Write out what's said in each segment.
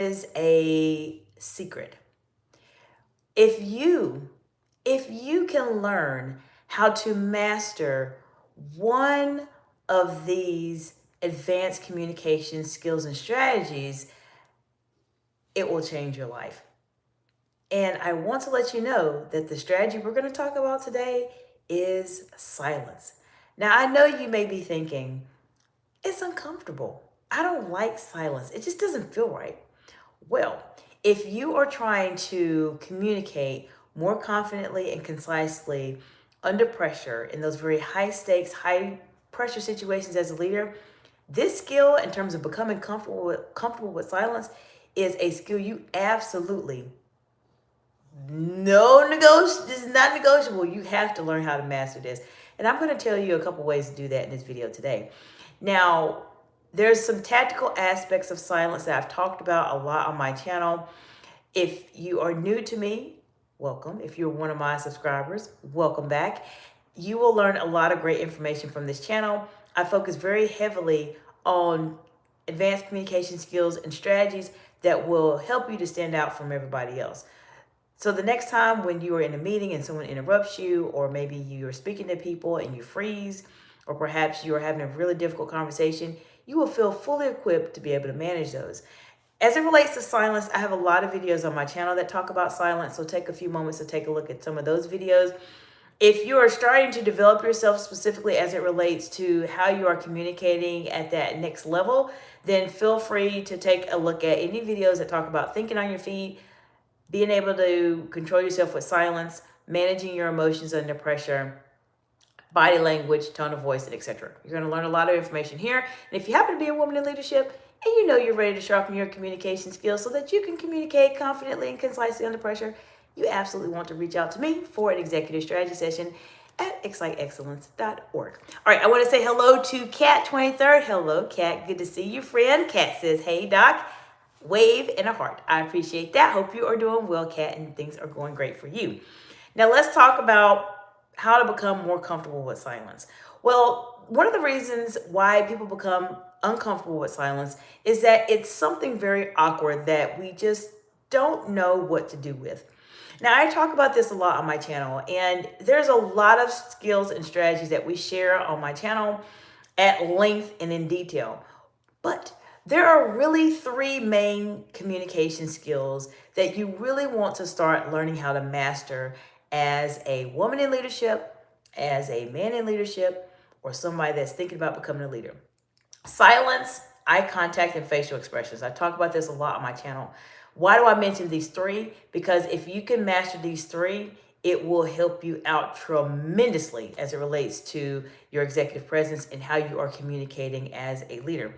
is a secret. If you can learn how to master one of these advanced communication skills and strategies, it will change your life. And I want to let you know that the strategy we're going to talk about today is silence. Now, I know you may be thinking, it's uncomfortable. I don't like silence. It just doesn't feel right. Well, if you are trying to communicate more confidently and concisely under pressure in those very high stakes, high pressure situations as a leader, this skill in terms of becoming comfortable with silence is a skill you absolutely this is not negotiable. You have to learn how to master this. And I'm going to tell you a couple ways to do that in this video today. Now, there's some tactical aspects of silence that I've talked about a lot on my channel. If you are new to me, welcome. If you're one of my subscribers, welcome back. You will learn a lot of great information from this channel. I focus very heavily on advanced communication skills and strategies that will help you to stand out from everybody else. So the next time when you are in a meeting and someone interrupts you, or maybe you're speaking to people and you freeze, or perhaps you're having a really difficult conversation, you will feel fully equipped to be able to manage those. As it relates to silence, I have a lot of videos on my channel that talk about silence, so take a few moments to take a look at some of those videos. If you are starting to develop yourself specifically as it relates to how you are communicating at that next level, then feel free to take a look at any videos that talk about thinking on your feet, being able to control yourself with silence, managing your emotions under pressure, body language, tone of voice, and etc. You're going to learn a lot of information here. And if you happen to be a woman in leadership and you know you're ready to sharpen your communication skills so that you can communicate confidently and concisely under pressure, you absolutely want to reach out to me for an executive strategy session at exciteexcellence.org. All right, I want to say hello to Kat 23rd. Hello, Kat. Good to see you, friend. Kat says, hey, Doc. Wave and a heart. I appreciate that. Hope you are doing well, Kat, and things are going great for you. Now let's talk about how to become more comfortable with silence. Well, one of the reasons why people become uncomfortable with silence is that it's something very awkward that we just don't know what to do with. Now, I talk about this a lot on my channel, and there's a lot of skills and strategies that we share on my channel at length and in detail. But there are really three main communication skills that you really want to start learning how to master as a woman in leadership, as a man in leadership, or somebody that's thinking about becoming a leader. Silence, eye contact, and facial expressions. I talk about this a lot on my channel. Why do I mention these three? Because if you can master these three, it will help you out tremendously as it relates to your executive presence and how you are communicating as a leader.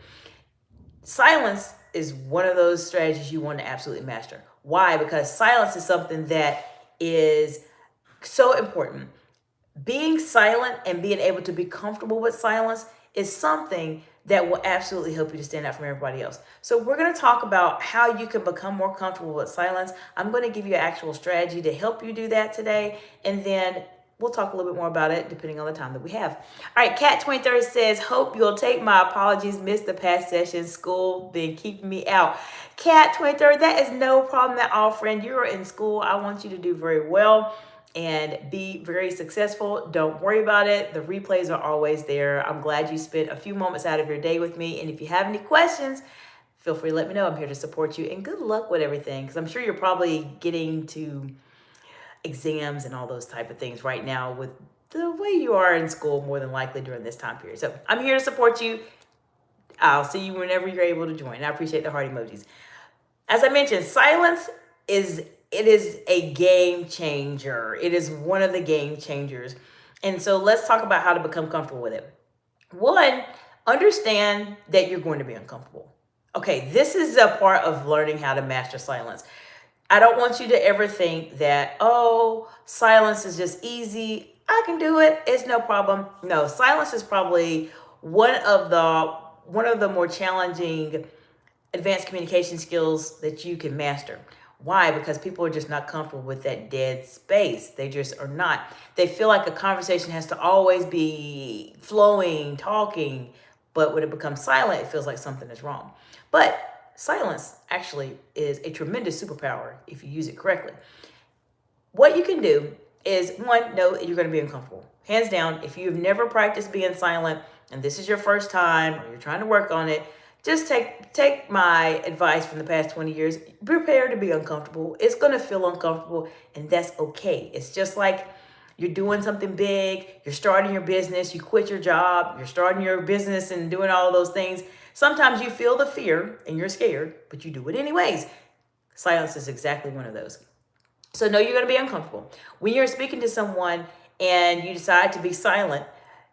Silence is one of those strategies you want to absolutely master. Why? Because silence is something that is so important. Being silent and being able to be comfortable with silence is something that will absolutely help you to stand out from everybody else. So we're going to talk about how you can become more comfortable with silence. I'm going to give you an actual strategy to help you do that today. And then we'll talk a little bit more about it depending on the time that we have. All right, Kat 23 says, hope you'll take my apologies. Missed the past session. School been keeping me out. Kat 23, that is no problem at all, friend. You're in school. I want you to do very well and be very successful. Don't worry about it. The replays are always there. I'm glad you spent a few moments out of your day with me. And if you have any questions, feel free to let me know. I'm here to support you. And good luck with everything, because I'm sure you're probably getting to exams and all those type of things right now with the way you are in school, more than likely during this time period. So I'm here to support you. I'll see you whenever you're able to join. I appreciate the heart emojis. As I mentioned, silence is a game changer. It is one of the game changers. And so let's talk about how to become comfortable with it. One, understand that you're going to be uncomfortable. Okay, this is a part of learning how to master silence. I don't want you to ever think that, oh, silence is just easy. I can do it. It's no problem. No, silence is probably one of the more challenging advanced communication skills that you can master. Why? Because people are just not comfortable with that dead space. They just are not. They feel like a conversation has to always be flowing, talking, but when it becomes silent, it feels like something is wrong. But silence actually is a tremendous superpower if you use it correctly. What you can do is, one, know that you're going to be uncomfortable. Hands down, if you've never practiced being silent and this is your first time or you're trying to work on it, just take my advice from the past 20 years. Prepare to be uncomfortable. It's going to feel uncomfortable, and that's okay. It's just like you're doing something big, you're starting your business, you quit your job, you're starting your business and doing all those things. Sometimes you feel the fear and you're scared, but you do it anyways. Silence is exactly one of those. So know you're going to be uncomfortable. When you're speaking to someone and you decide to be silent,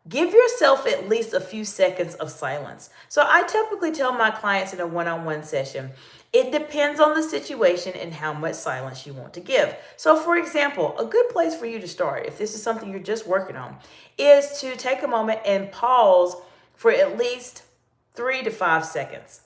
give yourself at least a few seconds of silence. So I typically tell my clients in a one-on-one session, it depends on the situation and how much silence you want to give. So for example, a good place for you to start, if this is something you're just working on, is to take a moment and pause for at least 3 to 5 seconds.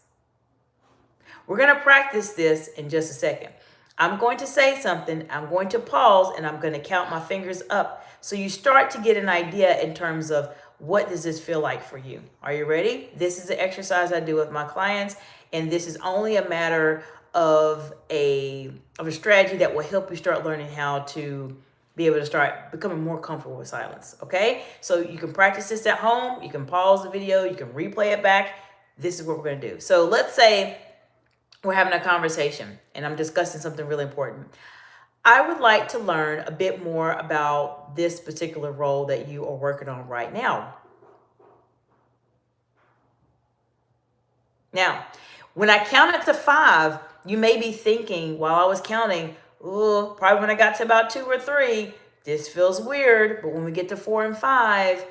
We're going to practice this in just a second. I'm going to say something, I'm going to pause, and I'm going to count my fingers up. So you start to get an idea in terms of what does this feel like for you. Are you ready? This is the exercise I do with my clients, and this is only a matter of a strategy that will help you start learning how to be able to start becoming more comfortable with silence, okay? So you can practice this at home, you can pause the video, you can replay it back. This is what we're going to do. So let's say we're having a conversation and I'm discussing something really important. I would like to learn a bit more about this particular role that you are working on right now. Now, when I count it to 5, you may be thinking while I was counting, oh, probably when I got to about 2 or 3, this feels weird. But when we get to 4 and 5,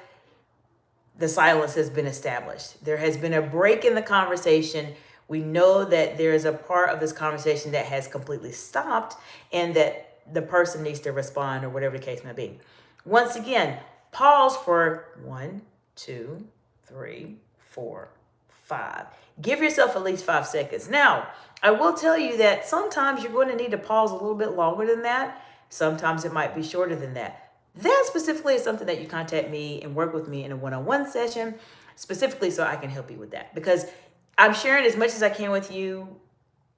the silence has been established. There has been a break in the conversation. We know that there is a part of this conversation that has completely stopped and that the person needs to respond or whatever the case may be. Once again, pause for 1, 2, 3, 4, 5. Give yourself at least 5 seconds. Now, I will tell you that sometimes you're going to need to pause a little bit longer than that. Sometimes it might be shorter than that. That specifically is something that you contact me and work with me in a one-on-one session, specifically so I can help you with that. Because I'm sharing as much as I can with you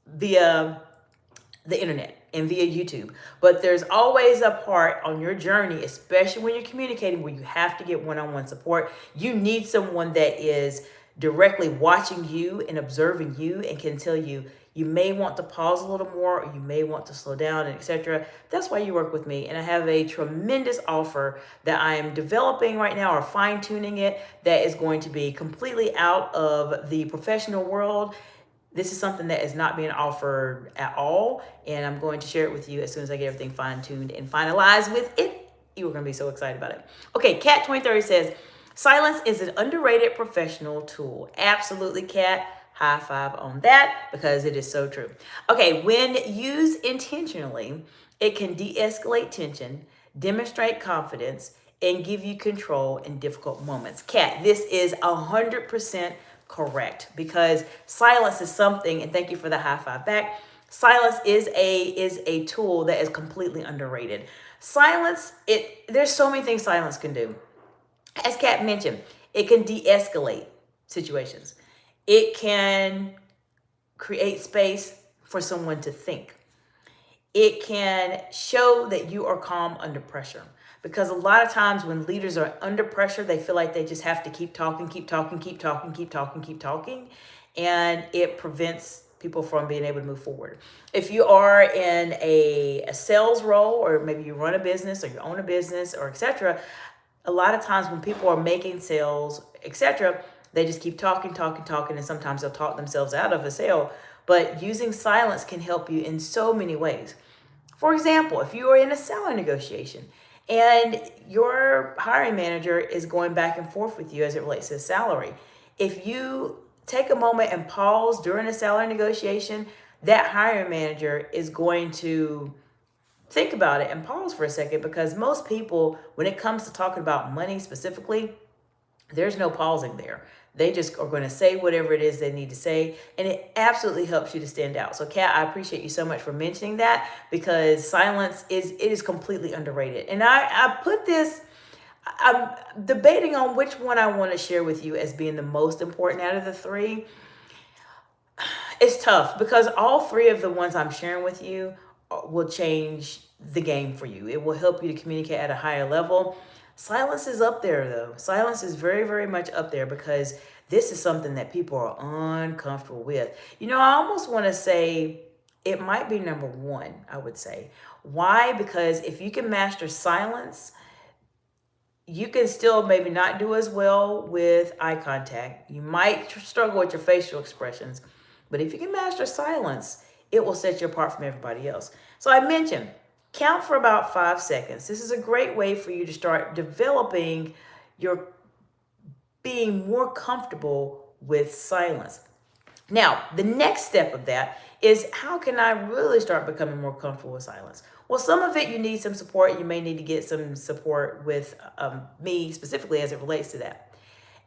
via the internet and via YouTube. But there's always a part on your journey, especially when you're communicating, where you have to get one-on-one support. You need someone that is directly watching you and observing you and can tell you, you may want to pause a little more, or you may want to slow down, and etc. That's why you work with me. And I have a tremendous offer that I am developing right now, or fine-tuning it, that is going to be completely out of the professional world. This is something that is not being offered at all, and I'm going to share it with you as soon as I get everything fine-tuned and finalized with it. You are going to be so excited about it. Okay, Cat 2030 says, silence is an underrated professional tool. Absolutely, Cat. High five on that, because it is so true. Okay, when used intentionally, it can de-escalate tension, demonstrate confidence, and give you control in difficult moments. Kat, this is 100% correct, because silence is something, and thank you for the high five back. Silence is a tool that is completely underrated. Silence, there's so many things silence can do. As Kat mentioned, it can de-escalate situations. It can create space for someone to think. It can show that you are calm under pressure. Because a lot of times when leaders are under pressure, they feel like they just have to keep talking. And it prevents people from being able to move forward. If you are in a sales role, or maybe you run a business or you own a business or etc., a lot of times when people are making sales, etc., they just keep talking, and sometimes they'll talk themselves out of a sale. But using silence can help you in so many ways. For example, if you are in a salary negotiation and your hiring manager is going back and forth with you as it relates to salary, if you take a moment and pause during a salary negotiation, that hiring manager is going to think about it and pause for a second, because most people, when it comes to talking about money specifically, there's no pausing there. They just are going to say whatever it is they need to say, and it absolutely helps you to stand out. So, Kat, I appreciate you so much for mentioning that, because silence is completely underrated. And I put this, I'm debating on which one I want to share with you as being the most important out of the 3. It's tough because all three of the ones I'm sharing with you will change the game for you. It will help you to communicate at a higher level. Silence is up there though. Silence is very, very much up there because this is something that people are uncomfortable with. You know, I almost want to say it might be number one, I would say. Why? Because if you can master silence, you can still maybe not do as well with eye contact. You might struggle with your facial expressions, but if you can master silence, it will set you apart from everybody else. So I mentioned count for about 5 seconds. This is a great way for you to start developing your being more comfortable with silence. Now, the next step of that is how can I really start becoming more comfortable with silence? Well, some of it you need some support. You may need to get some support with me specifically as it relates to that.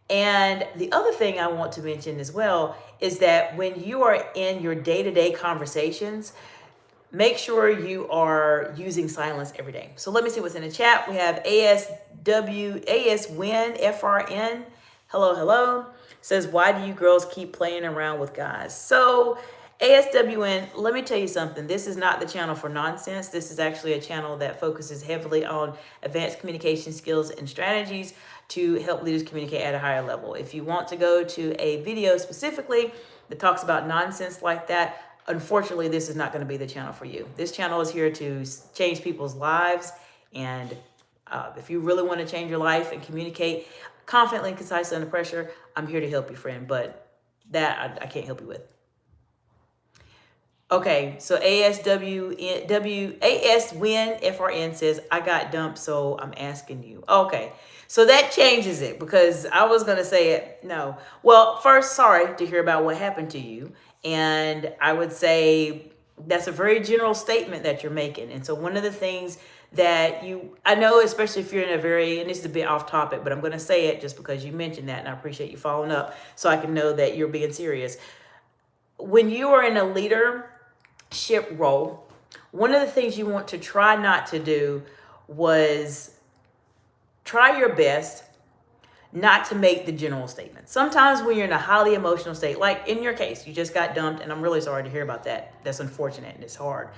And the other thing I want to mention as well is that when you are in your day-to-day conversations, make sure you are using silence every day. So let me see what's in the chat. We have ASWin, FRN. Hello, hello. Says, why do you girls keep playing around with guys? So ASWN, let me tell you something. This is not the channel for nonsense. This is actually a channel that focuses heavily on advanced communication skills and strategies to help leaders communicate at a higher level. If you want to go to a video specifically that talks about nonsense like that, unfortunately, this is not going to be the channel for you. This channel is here to change people's lives. And if you really want to change your life and communicate confidently and concisely under pressure, I'm here to help you, friend. But that I can't help you with. Okay, so ASWin FRN says, I got dumped, so I'm asking you. Okay, so that changes it because I was going to say it. No. Well, first, sorry to hear about what happened to you. And I would say that's a very general statement that you're making. And so one of the things that I know, especially if you're in a very, and this is a bit off topic, but I'm going to say it just because you mentioned that and I appreciate you following up so I can know that you're being serious. When you are in a leadership role, one of the things you want to try not to do was try your best not to make the general statement. Sometimes when you're in a highly emotional state, like in your case, you just got dumped, and I'm really sorry to hear about that. That's unfortunate and it's hard.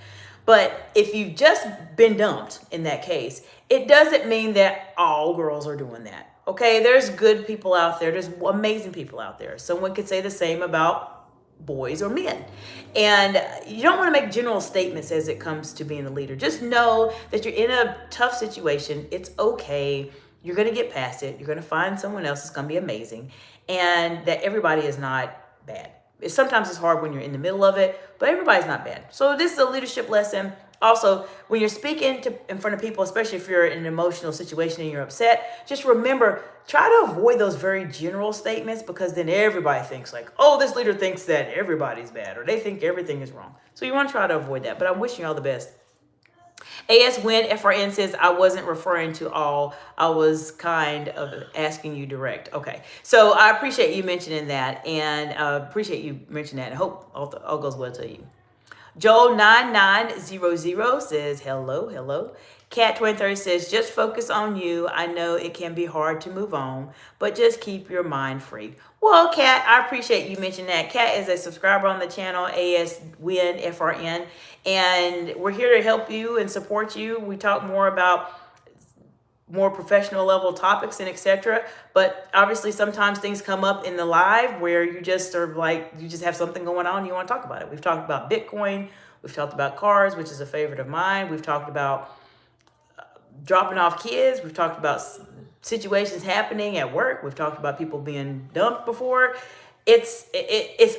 But if you've just been dumped in that case, it doesn't mean that all girls are doing that. Okay, there's good people out there. There's amazing people out there. Someone could say the same about boys or men. And you don't want to make general statements as it comes to being a leader. Just know that you're in a tough situation. It's okay. You're going to get past it. You're going to find someone else that's going to be amazing. And that everybody is not bad. Sometimes it's hard when you're in the middle of it, but everybody's not bad. So this is a leadership lesson. Also, when you're speaking in front of people, especially if you're in an emotional situation and you're upset, just remember, try to avoid those very general statements because then everybody thinks like, oh, this leader thinks that everybody's bad or they think everything is wrong. So you want to try to avoid that, but I'm wishing you all the best. ASWin FRN says, I wasn't referring to all. I was kind of asking you direct. Okay. So I appreciate you mentioning that and appreciate you mentioning that. I hope all goes well to you. Joel9900 says, hello, hello. Cat2030 says, just focus on you. I know it can be hard to move on, but just keep your mind free. Well, Cat, I appreciate you mentioning that. Cat is a subscriber on the channel, ASWin FRN, and we're here to help you and support you. We talk more about more professional level topics and etc. But obviously sometimes things come up in the live where you just are like, you just have something going on and you want to talk about it. We've talked about Bitcoin. We've talked about cars, which is a favorite of mine. We've talked about dropping off kids. We've talked about situations happening at work. We've talked about people being dumped before. It's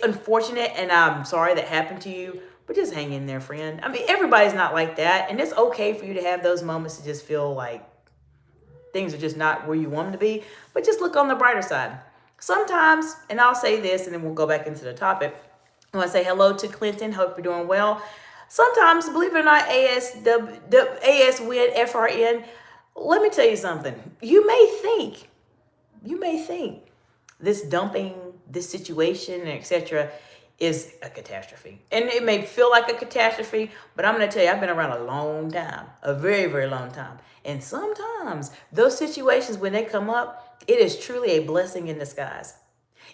unfortunate and I'm sorry that happened to you, but just hang in there, friend. I mean, everybody's not like that. And it's okay for you to have those moments to just feel like things are just not where you want them to be, but just look on the brighter side. Sometimes, and I'll say this, and then we'll go back into the topic. I want to say hello to Clinton. Hope you're doing well. Sometimes, believe it or not, ASWin FRN, let me tell you something. You may think this dumping, this situation, etc., is a catastrophe. And it may feel like a catastrophe, but I'm going to tell you, I've been around a long time, a very, very long time. And sometimes those situations, when they come up, it is truly a blessing in disguise.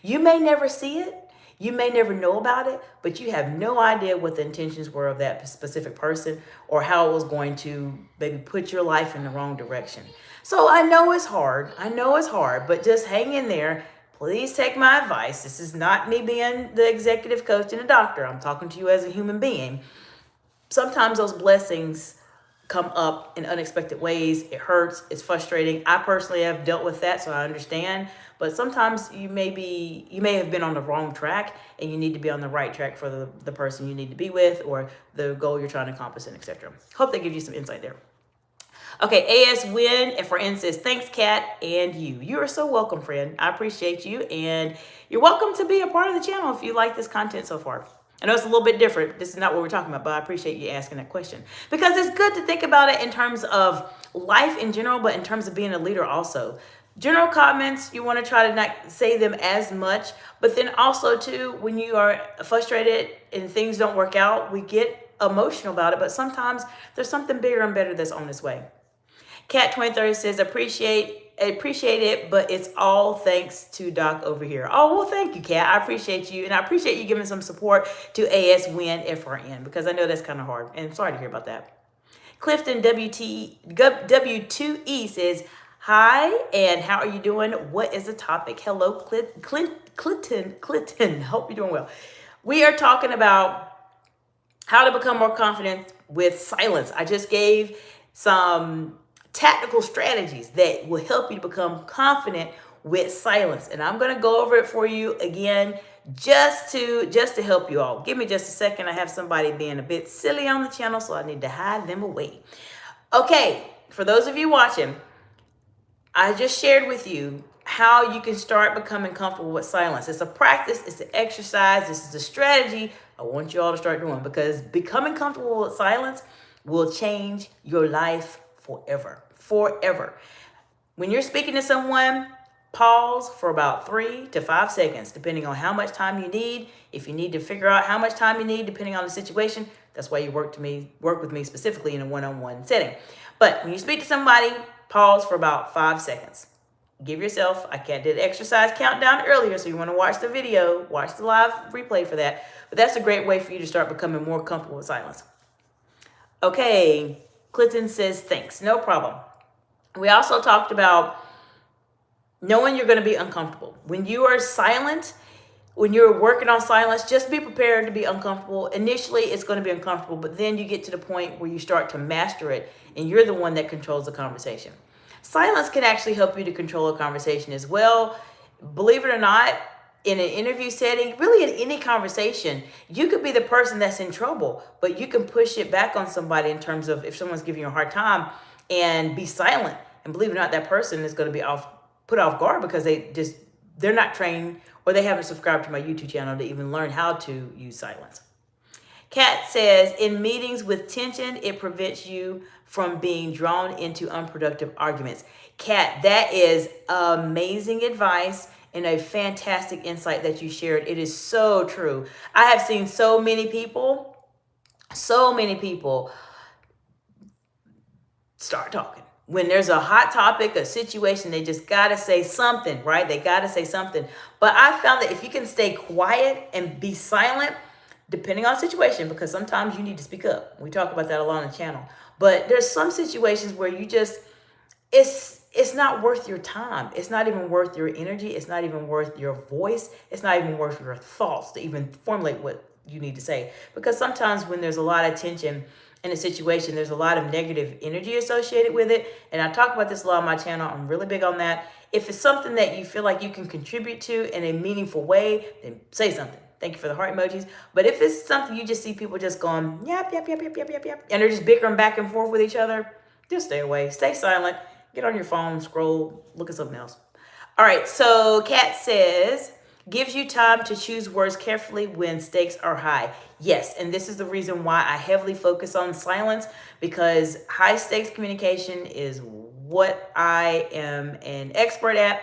You may never see it. You may never know about it, but you have no idea what the intentions were of that specific person or how it was going to maybe put your life in the wrong direction. So I know it's hard. I know it's hard, but just hang in there. Please take my advice. This is not me being the executive coach and a doctor. I'm talking to you as a human being. Sometimes those blessings come up in unexpected ways. It hurts. It's frustrating. I personally have dealt with that, so I understand. But sometimes you may have been on the wrong track, and you need to be on the right track for the person you need to be with, or the goal you're trying to accomplish, and etc. Hope that gives you some insight there. Okay, AS Win and friend says, thanks, Kat, and you. You are so welcome, friend. I appreciate you, and you're welcome to be a part of the channel if you like this content so far. I know it's a little bit different. This is not what we're talking about, but I appreciate you asking that question. Because it's good to think about it in terms of life in general, but in terms of being a leader also. General comments, you want to try to not say them as much, but then also too, when you are frustrated and things don't work out, we get emotional about it, but sometimes there's something bigger and better that's on its way. Cat 2030 says, appreciate it, but it's all thanks to Doc over here. Oh, well, thank you, Kat. I appreciate you. And I appreciate you giving some support to AS Win FRN, because I know that's kind of hard. And sorry to hear about that. Clifton W2E says, hi, and how are you doing? What is the topic? Hello, Clinton. Hope you're doing well. We are talking about how to become more confident with silence. I just gave some tactical strategies that will help you to become confident with silence, and I'm going to go over it for you again just to help you all. Give me just a second. I have somebody being a bit silly on the channel, so I need to hide them away. Okay, for those of you watching, I just shared with you how you can start becoming comfortable with silence. It's a practice, it's an exercise, this is a strategy I want you all to start doing, because becoming comfortable with silence will change your life forever. When you're speaking to someone, pause for about 3 to 5 seconds, depending on how much time you need. If you need to figure out how much time you need, depending on the situation, that's why you work with me specifically in a one-on-one setting. But when you speak to somebody, pause for about 5 seconds. Give yourself, I did the exercise countdown earlier, so you want to watch the video, watch the live replay for that. But that's a great way for you to start becoming more comfortable with silence. Okay, Clinton says, thanks, no problem. We also talked about knowing you're going to be uncomfortable. When you are silent, when you're working on silence, just be prepared to be uncomfortable. Initially, it's going to be uncomfortable, but then you get to the point where you start to master it, and you're the one that controls the conversation. Silence can actually help you to control a conversation as well. Believe it or not, in an interview setting, really in any conversation, you could be the person that's in trouble, but you can push it back on somebody in terms of if someone's giving you a hard time and be silent. And believe it or not, that person is going to be put off guard because they're not trained, or they haven't subscribed to my YouTube channel to even learn how to use silence. Kat says, in meetings with tension, it prevents you from being drawn into unproductive arguments. Kat, that is amazing advice and a fantastic insight that you shared. It is so true. I have seen so many people start talking. When there's a hot topic, a situation, they just got to say something, right? They got to say something. But I found that if you can stay quiet and be silent, depending on the situation, because sometimes you need to speak up. We talk about that a lot on the channel. But there's some situations where you just, it's not worth your time. It's not even worth your energy. It's not even worth your voice. It's not even worth your thoughts to even formulate what you need to say. Because sometimes when there's a lot of tension in a situation, there's a lot of negative energy associated with it. And I talk about this a lot on my channel. I'm really big on that. If it's something that you feel like you can contribute to in a meaningful way, then say something. Thank you for the heart emojis. But if it's something you just see people just going, yep, and they're just bickering back and forth with each other, just stay away. Stay silent. Get on your phone, scroll, look at something else. All right, so Kat says, gives you time to choose words carefully when stakes are high. Yes, and this is the reason why I heavily focus on silence, because high stakes communication is what I am an expert at.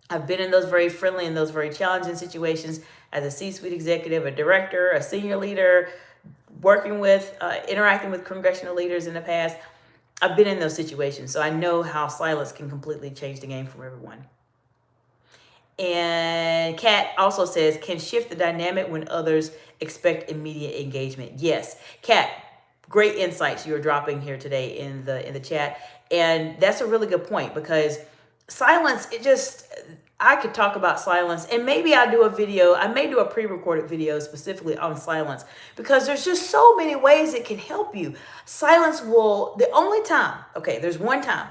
I've been in those very friendly and those very challenging situations as a C-suite executive, a director, a senior leader, working with, interacting with congressional leaders in the past. I've been in those situations, so I know how silence can completely change the game for everyone. And Kat also says, can shift the dynamic when others expect immediate engagement. Yes, Kat, great insights you're dropping here today in the chat. And that's a really good point, because silence, I could talk about silence, and maybe I do a video. I may do a pre-recorded video specifically on silence, because there's just so many ways it can help you. Silence will, the only time, okay, there's one time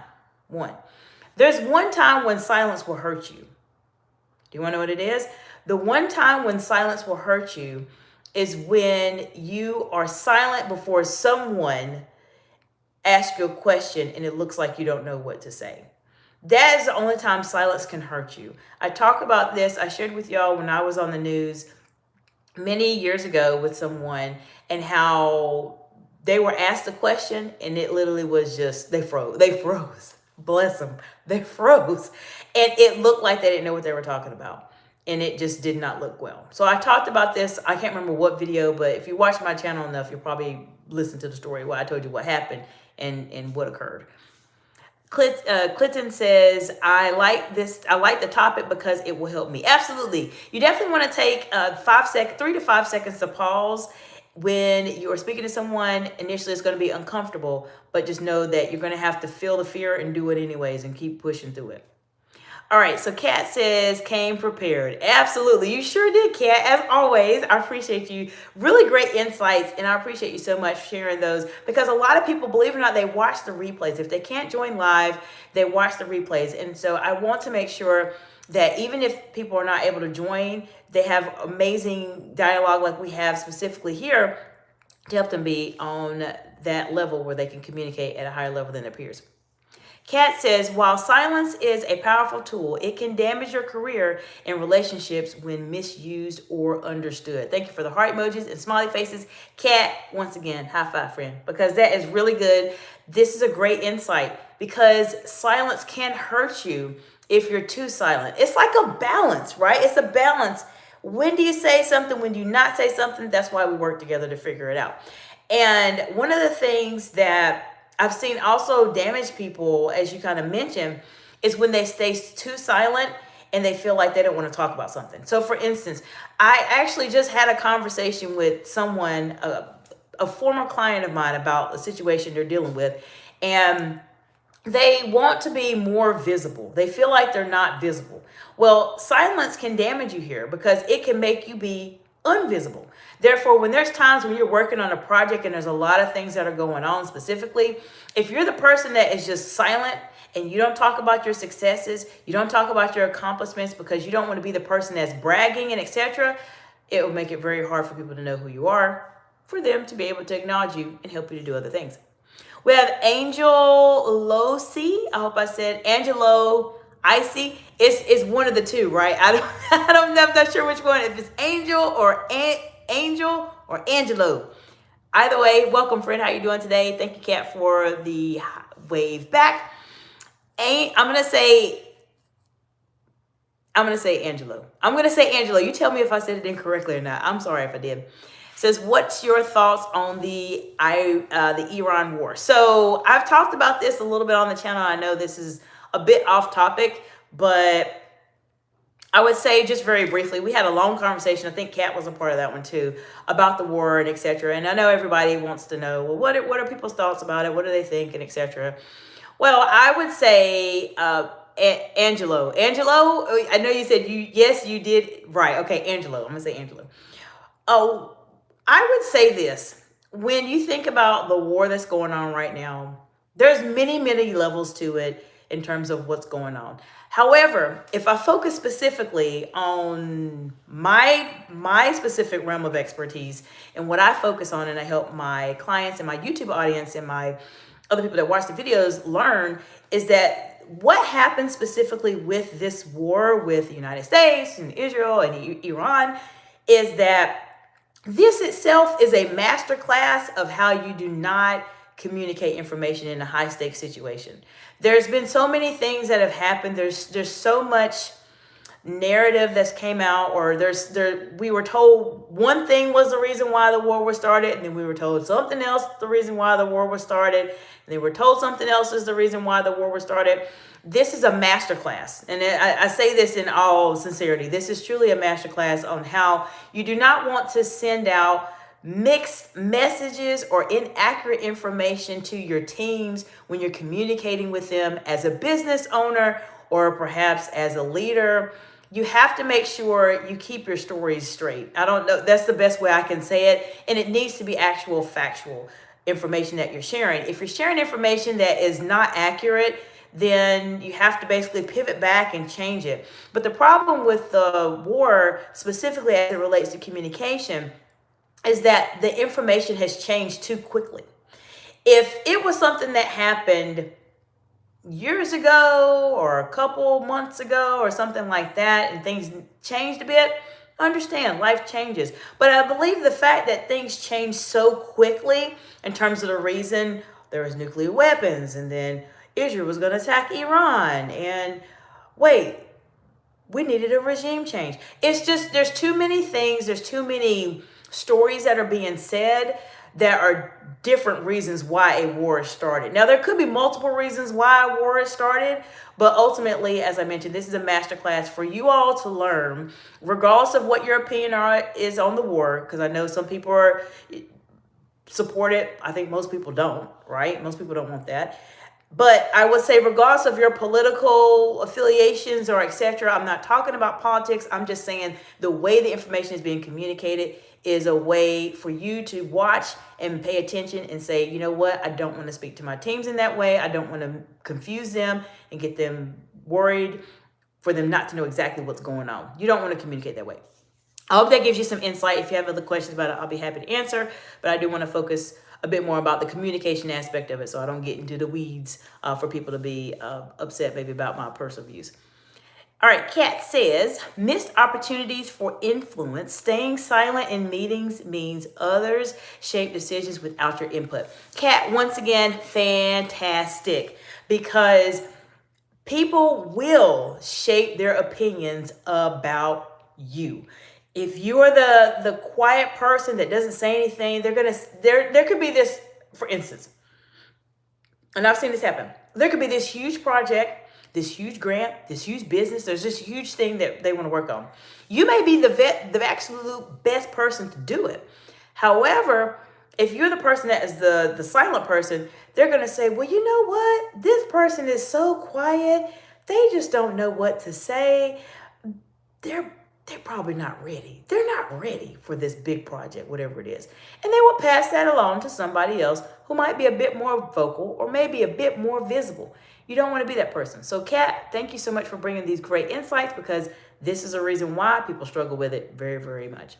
when silence will hurt you. Do you want to know what it is? The one time when silence will hurt you is when you are silent before someone asks you a question and it looks like you don't know what to say. That is the only time silence can hurt you. I talk about this. I shared with y'all when I was on the news many years ago with someone, and how they were asked a question and it literally was just, they froze. Bless them. They froze. And it looked like they didn't know what they were talking about. And it just did not look well. So I talked about this. I can't remember what video, but if you watch my channel enough, you'll probably listen to the story where I told you what happened and what occurred. Clinton says, I like the topic because it will help me. Absolutely. You definitely want to take 3 to 5 seconds to pause when you're speaking to someone. Initially, it's going to be uncomfortable, but just know that you're going to have to feel the fear and do it anyways and keep pushing through it. All right, so Kat says, came prepared. Absolutely, you sure did, Kat. As always, I appreciate you. Really great insights, and I appreciate you so much for sharing those, because a lot of people, believe it or not, they watch the replays. If they can't join live, they watch the replays. And so I want to make sure that even if people are not able to join, they have amazing dialogue like we have specifically here to help them be on that level where they can communicate at a higher level than their peers. Kat says, while silence is a powerful tool, it can damage your career and relationships when misused or understood. Thank you for the heart emojis and smiley faces. Kat, once again, high five, friend, because that is really good. This is a great insight, because silence can hurt you if you're too silent. It's like a balance, right? It's a balance. When do you say something? When do you not say something? That's why we work together to figure it out. And one of the things that I've seen also damage people, as you kind of mentioned, is when they stay too silent and they feel like they don't want to talk about something. So for instance, I actually just had a conversation with someone, a former client of mine, about a situation they're dealing with, and they want to be more visible. They feel like they're not visible. Well, silence can damage you here, because it can make you be invisible. Therefore, when there's times when you're working on a project and there's a lot of things that are going on specifically, if you're the person that is just silent and you don't talk about your successes, you don't talk about your accomplishments because you don't want to be the person that's bragging and etc., it will make it very hard for people to know who you are, for them to be able to acknowledge you and help you to do other things. We have Angel Losi. I hope I said Angelo Icy. It's one of the two, right? I'm not sure which one. If it's Angel or Angelo. Either way, welcome, friend. How you doing today? Thank you, Kat, for the wave back. I'm gonna say Angelo. I'm gonna say Angelo. You tell me if I said it incorrectly or not. I'm sorry if I did. Says, what's your thoughts on the Iran war? So I've talked about this a little bit on the channel. I know this is a bit off topic, but I would say just very briefly, we had a long conversation. I think Kat was a part of that one too, about the war and etc. And I know everybody wants to know, well, what are people's thoughts about it? What do they think and etc. Well, I would say Angelo. Angelo, I know you said yes, you did. Right. Okay, Angelo. I'm going to say Angelo. Oh, I would say this. When you think about the war that's going on right now, there's many, many levels to it in terms of what's going on. However, if I focus specifically on my specific realm of expertise and what I focus on, and I help my clients and my YouTube audience and my other people that watch the videos learn, is that what happens specifically with this war with the United States and Israel and Iran is that this itself is a masterclass of how you do not communicate information in a high stakes situation. There's been so many things that have happened. There's so much narrative that's came out, or we were told one thing was the reason why the war was started, and then we were told something else the reason why the war was started, and they were told something else is the reason why the war was started. This is a masterclass, and I say this in all sincerity. This is truly a masterclass on how you do not want to send out mixed messages or inaccurate information to your teams when you're communicating with them as a business owner or perhaps as a leader. You have to make sure you keep your stories straight. I don't know, that's the best way I can say it. And it needs to be actual factual information that you're sharing. If you're sharing information that is not accurate, then you have to basically pivot back and change it. But the problem with the war, specifically as it relates to communication, is that the information has changed too quickly. If it was something that happened years ago or a couple months ago or something like that, and things changed a bit, understand, life changes. But I believe the fact that things change so quickly in terms of the reason there was nuclear weapons, and then Israel was going to attack Iran, and wait, we needed a regime change. It's just, there's too many things, there's too many stories that are being said that are different reasons why a war started. Now, there could be multiple reasons why a war has started, but ultimately, as I mentioned, this is a masterclass for you all to learn, regardless of what your opinion is on the war, because I know some people are support it. I think most people don't, right? Most people don't want that. But I would say, regardless of your political affiliations or etc., I'm not talking about politics. I'm just saying the way the information is being communicated is a way for you to watch and pay attention and say, you know what, I don't want to speak to my teams in that way. I don't want to confuse them and get them worried for them not to know exactly what's going on. You don't want to communicate that way. I hope that gives you some insight. If you have other questions about it, I'll be happy to answer. But I do want to focus a bit more about the communication aspect of it, so I don't get into the weeds for people to be upset maybe about my personal views. All right, Kat says, missed opportunities for influence. Staying silent in meetings means others shape decisions without your input. Kat, once again, fantastic, because people will shape their opinions about you. If you're the quiet person that doesn't say anything, there could be this, for instance, and I've seen this happen. There could be this huge project, this huge grant, this huge business. There's this huge thing that they want to work on. You may be the absolute best person to do it. However, if you're the person that is the silent person, they're going to say, well, you know what? This person is so quiet. They just don't know what to say. They're probably not ready. They're not ready for this big project, whatever it is. And they will pass that along to somebody else who might be a bit more vocal or maybe a bit more visible. You don't want to be that person. So Kat, thank you so much for bringing these great insights, because this is a reason why people struggle with it very, very much.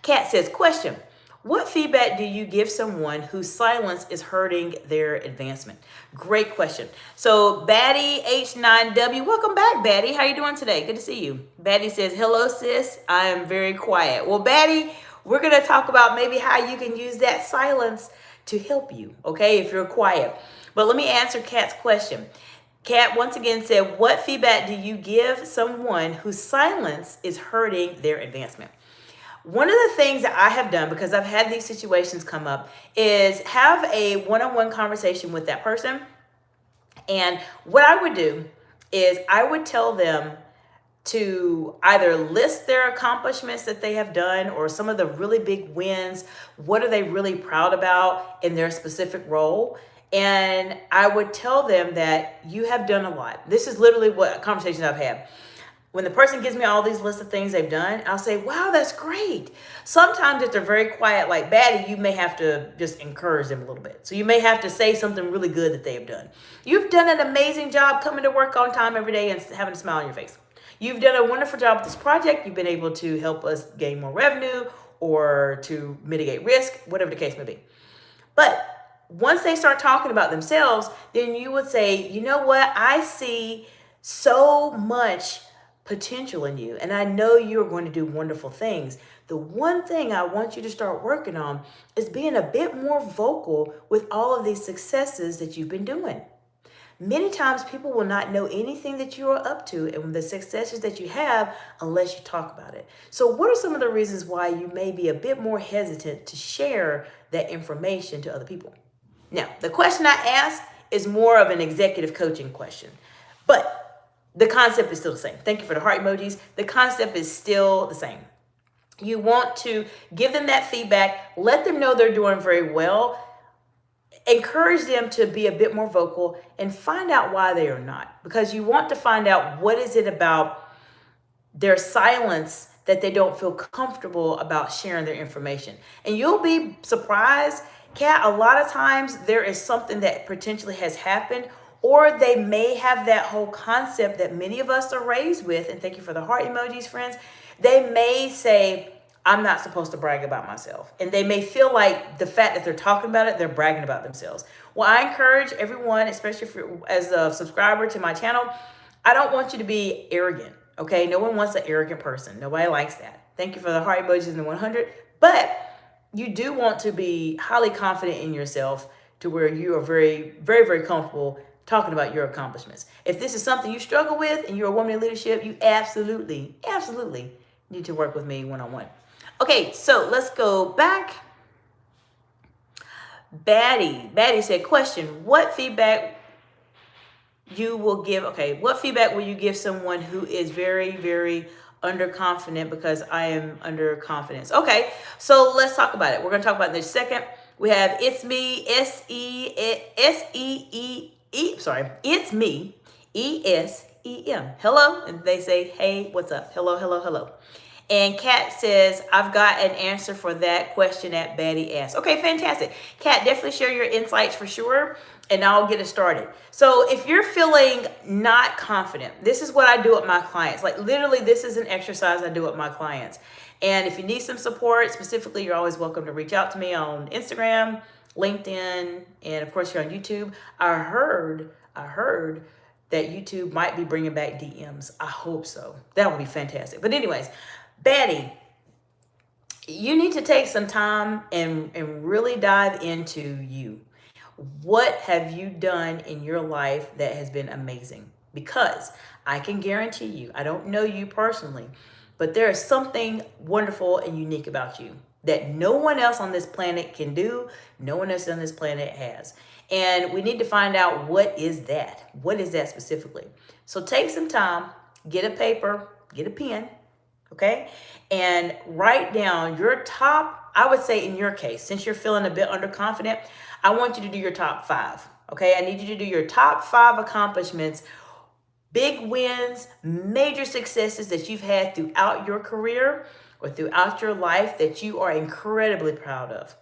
Kat says, question, what feedback do you give someone whose silence is hurting their advancement? Great question. So Batty H9W, welcome back, Batty. How you doing today? Good to see you. Batty says, hello, sis. I am very quiet. Well, Batty, we're going to talk about maybe how you can use that silence to help you, okay, if you're quiet. But let me answer Kat's question. Kat once again said, what feedback do you give someone whose silence is hurting their advancement? One of the things that I have done, because I've had these situations come up, is have a one-on-one conversation with that person. And what I would do is I would tell them to either list their accomplishments that they have done or some of the really big wins. What are they really proud about in their specific role? And I would tell them that you have done a lot. This is literally what conversations I've had. When the person gives me all these lists of things they've done, I'll say, wow, that's great. Sometimes if they're very quiet like Batty, you may have to just encourage them a little bit. So you may have to say something really good that they've done. You've done an amazing job coming to work on time every day and having a smile on your face. You've done a wonderful job with this project. You've been able to help us gain more revenue or to mitigate risk, whatever the case may be. But once they start talking about themselves, then you would say, you know what? I see so much potential in you, and I know you're going to do wonderful things. The one thing I want you to start working on is being a bit more vocal with all of these successes that you've been doing. Many times people will not know anything that you are up to and the successes that you have unless you talk about it. So what are some of the reasons why you may be a bit more hesitant to share that information to other people? Now, the question I asked is more of an executive coaching question, but the concept is still the same. Thank you for the heart emojis. The concept is still the same. You want to give them that feedback, let them know they're doing very well, encourage them to be a bit more vocal, and find out why they are not. Because you want to find out what is it about their silence that they don't feel comfortable about sharing their information. And you'll be surprised, Kat, a lot of times there is something that potentially has happened, or they may have that whole concept that many of us are raised with. And thank you for the heart emojis, friends. They may say, I'm not supposed to brag about myself. And they may feel like the fact that they're talking about it, they're bragging about themselves. Well, I encourage everyone, especially as a subscriber to my channel, I don't want you to be arrogant, okay? No one wants an arrogant person. Nobody likes that. Thank you for the heart emojis in the 100. But you do want to be highly confident in yourself to where you are very, very, very comfortable talking about your accomplishments. If this is something you struggle with and you're a woman in leadership, you absolutely need to work with me one-on-one. Okay, so let's go back. Batty said, question, what feedback you will give? Okay, what feedback will you give someone who is very, very underconfident? Because I am underconfidence. Okay, so let's talk about it. We're going to talk about it in a second. We have it's me, it's me, ESEM. Hello, and they say, hey, what's up? Hello, hello, hello. And Kat says, I've got an answer for that question that Batty asked. Okay, fantastic. Kat, definitely share your insights for sure, and I'll get it started. So if you're feeling not confident, this is what I do with my clients. Like literally, this is an exercise I do with my clients. And if you need some support, specifically, you're always welcome to reach out to me on Instagram, LinkedIn, and of course, you're on YouTube. I heard that YouTube might be bringing back DMs. I hope so. That would be fantastic. But anyways, Batty, you need to take some time and really dive into you. What have you done in your life that has been amazing? Because I can guarantee you, I don't know you personally, but there is something wonderful and unique about you that no one else on this planet can do, no one else on this planet has. And we need to find out what is that? What is that specifically? So take some time, get a paper, get a pen, okay? And write down your top, I would say in your case, since you're feeling a bit underconfident, I want you to do your top 5, okay? I need you to do your top 5 accomplishments, big wins, major successes that you've had throughout your career or throughout your life that you are incredibly proud of.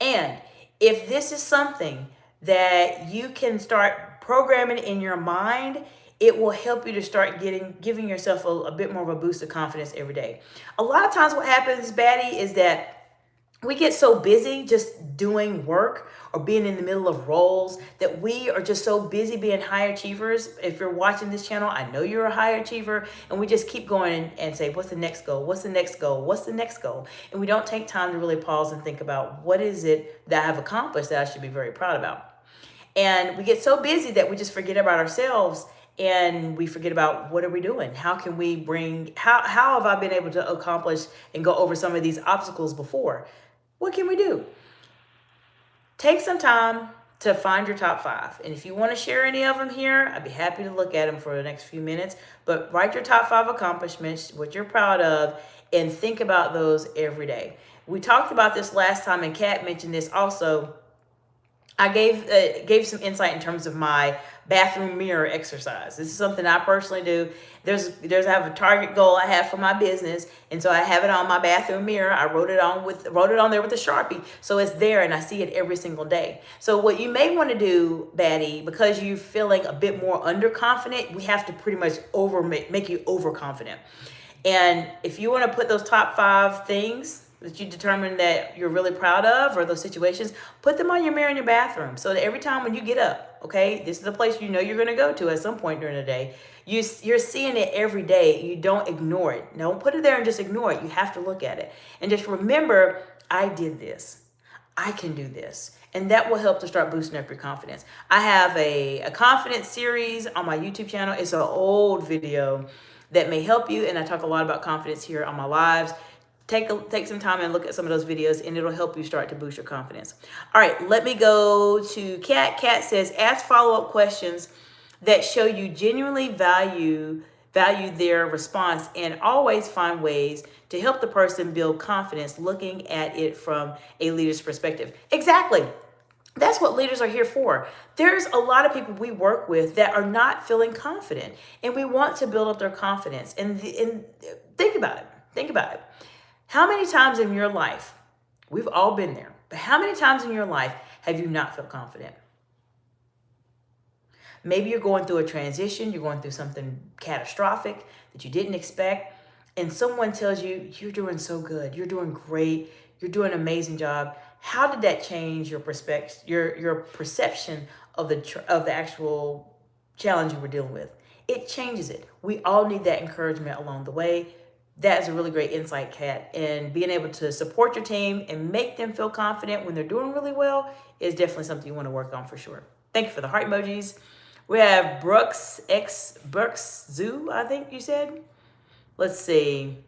And if this is something that you can start programming in your mind, it will help you to start giving yourself a bit more of a boost of confidence every day. A lot of times what happens, Batty, is that we get so busy just doing work or being in the middle of roles that we are just so busy being high achievers. If you're watching this channel, I know you're a high achiever, and we just keep going and say, what's the next goal? What's the next goal? What's the next goal? And we don't take time to really pause and think about what is it that I've accomplished that I should be very proud about. And we get so busy that we just forget about ourselves, and we forget about what are we doing? How can we how have I been able to accomplish and go over some of these obstacles before? What can we do? Take some time to find your top 5. And if you want to share any of them here, I'd be happy to look at them for the next few minutes. But write your top 5 accomplishments, what you're proud of, and think about those every day. We talked about this last time, and Kat mentioned this also. I gave some insight in terms of my bathroom mirror exercise. This is something I personally do. I have a target goal I have for my business, and so I have it on my bathroom mirror. I wrote it on there with a Sharpie, so it's there, and I see it every single day. So what you may want to do, Batty, because you're feeling a bit more underconfident, we have to pretty much make you overconfident. And if you want to put those top 5 things that you determine that you're really proud of, or those situations, put them on your mirror in your bathroom so that every time when you get up, okay, this is a place you know you're going to go to at some point during the day, you're seeing it every day. You don't ignore it. Don't put it there and just ignore it. You have to look at it and just remember, I did this. I can do this. And that will help to start boosting up your confidence. I have a confidence series on my YouTube channel. It's an old video that may help you. And I talk a lot about confidence here on my lives. Take some time and look at some of those videos, and it'll help you start to boost your confidence. All right, let me go to Kat. Kat says, ask follow-up questions that show you genuinely value their response, and always find ways to help the person build confidence looking at it from a leader's perspective. Exactly. That's what leaders are here for. There's a lot of people we work with that are not feeling confident, and we want to build up their confidence. And think about it. Think about it. How many times in your life, we've all been there, but how many times in your life have you not felt confident? Maybe you're going through a transition, you're going through something catastrophic that you didn't expect, and someone tells you, you're doing so good, you're doing great, you're doing an amazing job. How did that change your perspective, your perception of the actual challenge you were dealing with? It changes it. We all need that encouragement along the way. That is a really great insight, Kat. And being able to support your team and make them feel confident when they're doing really well is definitely something you want to work on for sure. Thank you for the heart emojis. We have Brooks Zoo, I think you said. Let's see.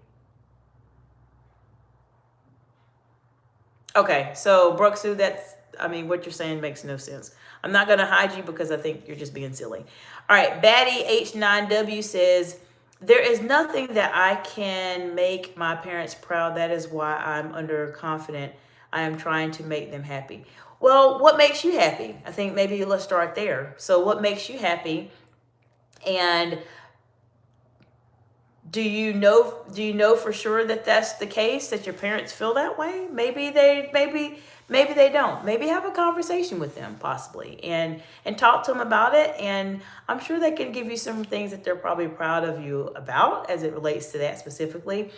Okay, so Brooks Zoo, what you're saying makes no sense. I'm not going to hide you because I think you're just being silly. All right, Batty H9W says, there is nothing that I can make my parents proud. That is why I'm underconfident. I am trying to make them happy. Well, what makes you happy? I think maybe let's start there. So what makes you happy? And do you know for sure that that's the case, that your parents feel that way? Maybe they don't. Maybe have a conversation with them possibly and talk to them about it. And I'm sure they can give you some things that they're probably proud of you about as it relates to that specifically.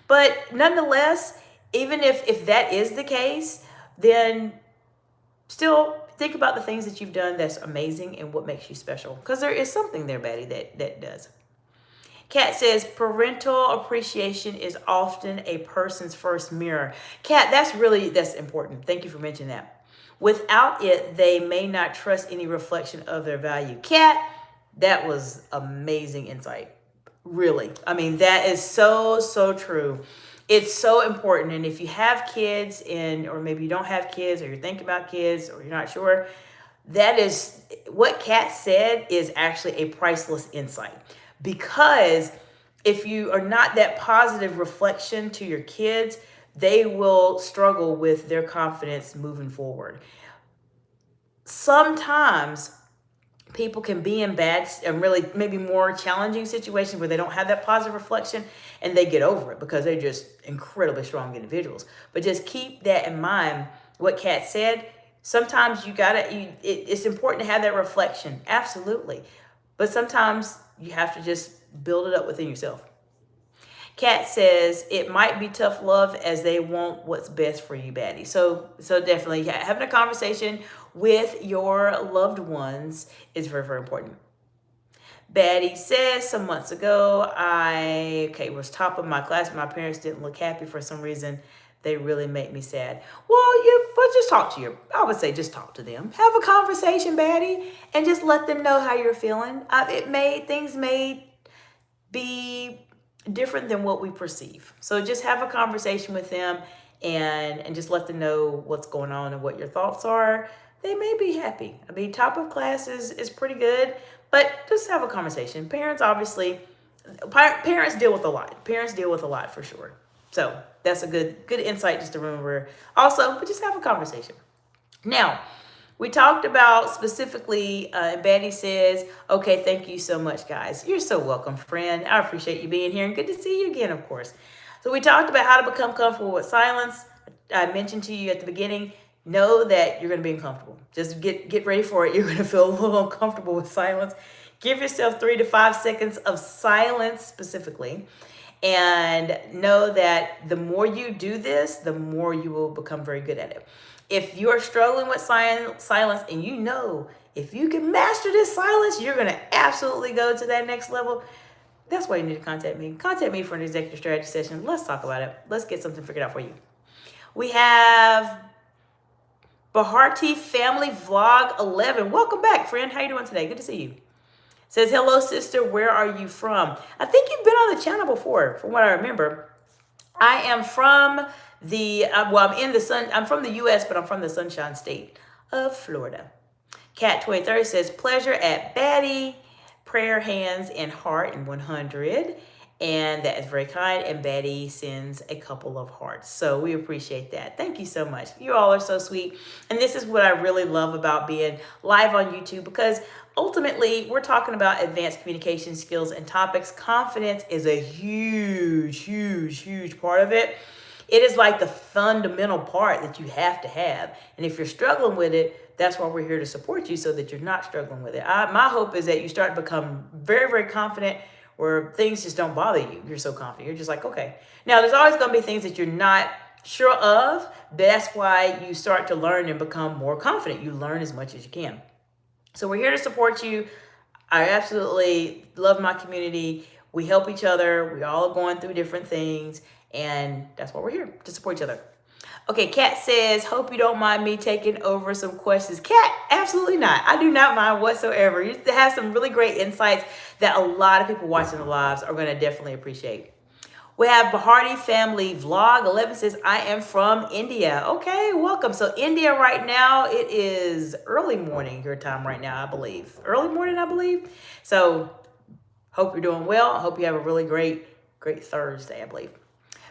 But nonetheless, even if that is the case, then still think about the things that you've done that's amazing and what makes you special. Because there is something there, Betty, that does. Kat says, parental appreciation is often a person's first mirror. Kat, that's important. Thank you for mentioning that. Without it, they may not trust any reflection of their value. Kat, that was amazing insight. Really. That is so true. It's so important. And if you have kids or maybe you don't have kids, or you're thinking about kids, or you're not sure, that is what Kat said is actually a priceless insight. Because if you are not that positive reflection to your kids, they will struggle with their confidence moving forward. Sometimes people can be in bad and really maybe more challenging situations where they don't have that positive reflection, and they get over it because they're just incredibly strong individuals. But just keep that in mind, what Kat said. Sometimes it's important to have that reflection. Absolutely. But sometimes you have to just build it up within yourself. Kat says, it might be tough love as they want what's best for you, Batty. So definitely having a conversation with your loved ones is very, very important. Batty says, some months ago, I was top of my class, but my parents didn't look happy for some reason. They really make me sad. But just talk to I would say just talk to them. Have a conversation, Batty, and just let them know how you're feeling. Things may be different than what we perceive. So just have a conversation with them and just let them know what's going on and what your thoughts are. They may be happy. Top of class is pretty good, but just have a conversation. Parents deal with a lot. Parents deal with a lot for sure. So that's a good insight just to remember also, but just have a conversation. Now, we talked about specifically, and Betty says, okay, thank you so much, guys. You're so welcome, friend. I appreciate you being here, and good to see you again, of course. So we talked about how to become comfortable with silence. I mentioned to you at the beginning, know that you're going to be uncomfortable. Just get ready for it. You're going to feel a little uncomfortable with silence. Give yourself 3 to 5 seconds of silence specifically. And know that the more you do this, the more you will become very good at it. If you're struggling with silence and if you can master this silence, you're going to absolutely go to that next level. That's why you need to contact me. Contact me for an executive strategy session. Let's talk about it. Let's get something figured out for you. We have Baharti Family Vlog 11. Welcome back, friend. How you doing today? Good to see you. Says, hello, sister. Where are you from? I think you've been on the channel before, from what I remember. I am from the, I'm from the U.S., but I'm from the Sunshine State of Florida. Cat 23 says, pleasure at Batty, prayer hands and heart in 100. And that is very kind. And Betty sends a couple of hearts. So we appreciate that. Thank you so much. You all are so sweet. And this is what I really love about being live on YouTube, because ultimately we're talking about advanced communication skills and topics. Confidence is a huge, huge, huge part of it. It is like the fundamental part that you have to have. And if you're struggling with it, that's why we're here to support you so that you're not struggling with it. My hope is that you start to become very, very confident, where things just don't bother you. You're so confident. You're just like, okay. Now, there's always going to be things that you're not sure of. That's why you start to learn and become more confident. You learn as much as you can. So we're here to support you. I absolutely love my community. We help each other. We're all going through different things. And that's why we're here, to support each other. Okay, Kat says, hope you don't mind me taking over some questions. Kat, absolutely not. I do not mind whatsoever. You have some really great insights that a lot of people watching the lives are going to definitely appreciate. We have Baharti Family Vlog 11 says, I am from India. Okay, welcome. So India right now, it is early morning your time right now, I believe. Early morning, I believe. So hope you're doing well. I hope you have a really great Thursday, I believe.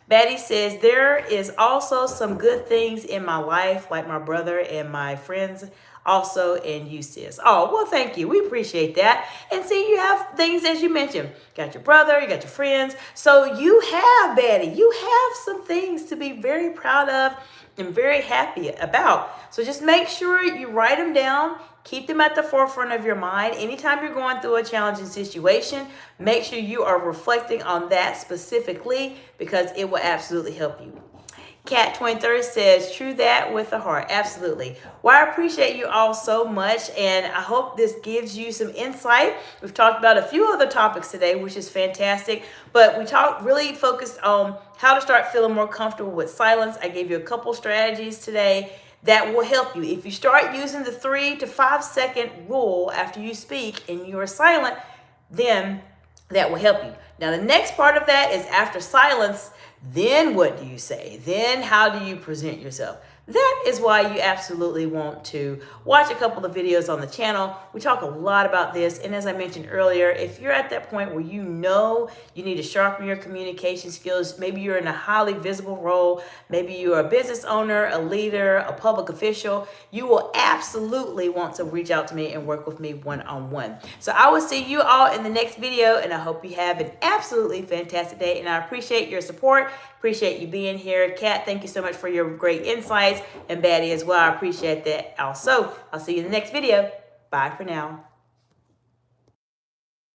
Betty says, there is also some good things in my life, like my brother and my friends also, and you, sis. Oh, well, thank you. We appreciate that. And see, you have things, as you mentioned. You got your brother, you got your friends. So you have, Betty, you have some things to be very proud of and very happy about. So just make sure you write them down. Keep them at the forefront of your mind. Anytime you're going through a challenging situation, make sure you are reflecting on that specifically, because it will absolutely help you. Cat 23 says, true that with a heart. Absolutely. Well, I appreciate you all so much, and I hope this gives you some insight. We've talked about a few other topics today, which is fantastic, but we really focused on how to start feeling more comfortable with silence. I gave you a couple strategies today that will help you. If you start using the 3 to 5 second rule after you speak and you're silent, then that will help you. Now, the next part of that is after silence, then what do you say? Then how do you present yourself? That is why you absolutely want to watch a couple of videos on the channel. We talk a lot about this. And as I mentioned earlier, if you're at that point where you know you need to sharpen your communication skills, maybe you're in a highly visible role, maybe you're a business owner, a leader, a public official, you will absolutely want to reach out to me and work with me one-on-one. So I will see you all in the next video, and I hope you have an absolutely fantastic day. And I appreciate your support. Appreciate you being here. Kat, thank you so much for your great insights, and Batty as well. I appreciate that also. I'll see you in the next video. Bye for now.